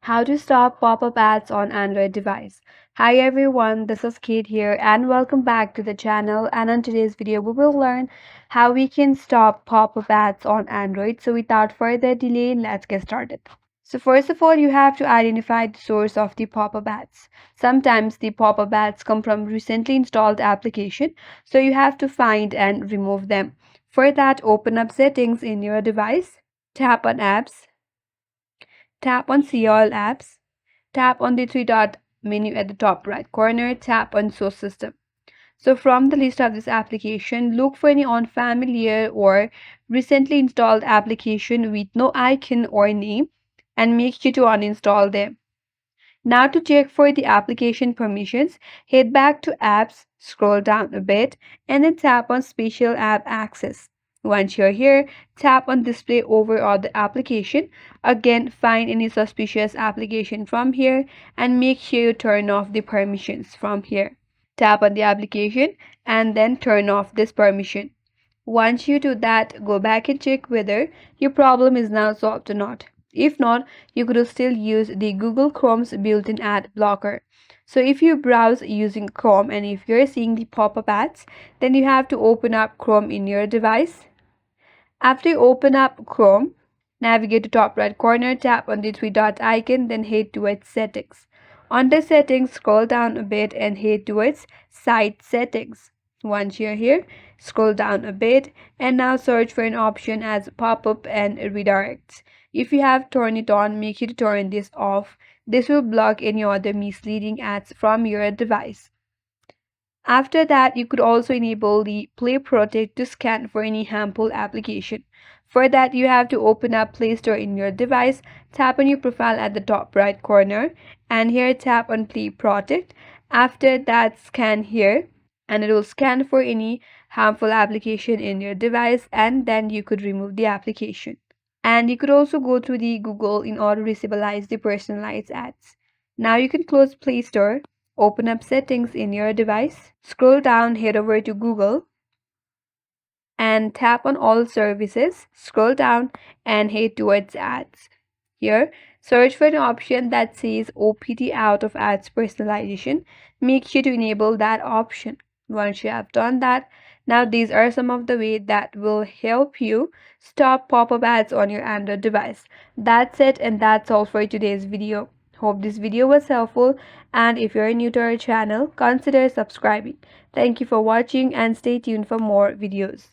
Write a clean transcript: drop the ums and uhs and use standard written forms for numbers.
How to stop pop-up ads on Android device. Hi everyone, this is Kate here and welcome back to the channel, and in today's video we will learn how we can stop pop-up ads on Android. So without further delay, let's get started. So first of all, you have to identify the source of the pop-up ads. Sometimes the pop-up ads come from recently installed application, so you have to find and remove them. For that, open up settings in your device, tap on apps, tap on see all apps. Tap on the three dot menu at the top right corner, tap on source system. So from the list of this application, look for any unfamiliar or recently installed application with no icon or name and make sure to uninstall them. Now to check for the application permissions, head back to apps, scroll down a bit and then tap on special app access. Once you're here, tap on display over all the application. Again, find any suspicious application from here and make sure you turn off the permissions from here. Tap on the application and then turn off this permission. Once you do that, go back and check whether your problem is now solved or not. If not, you could still use the Google Chrome's built-in ad blocker. So if you browse using Chrome and if you're seeing the pop-up ads, then you have to open up Chrome in your device. After you open up Chrome, navigate to top right corner, tap on the three dot icon, then head towards settings. Under settings, scroll down a bit and head towards site settings. Once you're here, scroll down a bit and now search for an option as pop-up and redirects. If you have turned it on, make sure to turn this off. This will block any other misleading ads from your device. After that, you could also enable the Play Protect to scan for any harmful application. For that, you have to open up Play Store in your device, tap on your profile at the top right corner, and here tap on Play Protect. After that, scan here, and it will scan for any harmful application in your device, and then you could remove the application. And you could also go through the Google in order to disabilize the personalized ads. Now you can close Play Store, open up settings in your device, scroll down, head over to Google, and tap on all services, scroll down and head towards ads. Here, search for an option that says OPT out of ads personalization. Make sure to enable that option. Once you have done that, now these are some of the ways that will help you stop pop-up ads on your Android device. That's it, and that's all for today's video. Hope this video was helpful, and if you're new to our channel, consider subscribing. Thank you for watching and stay tuned for more videos.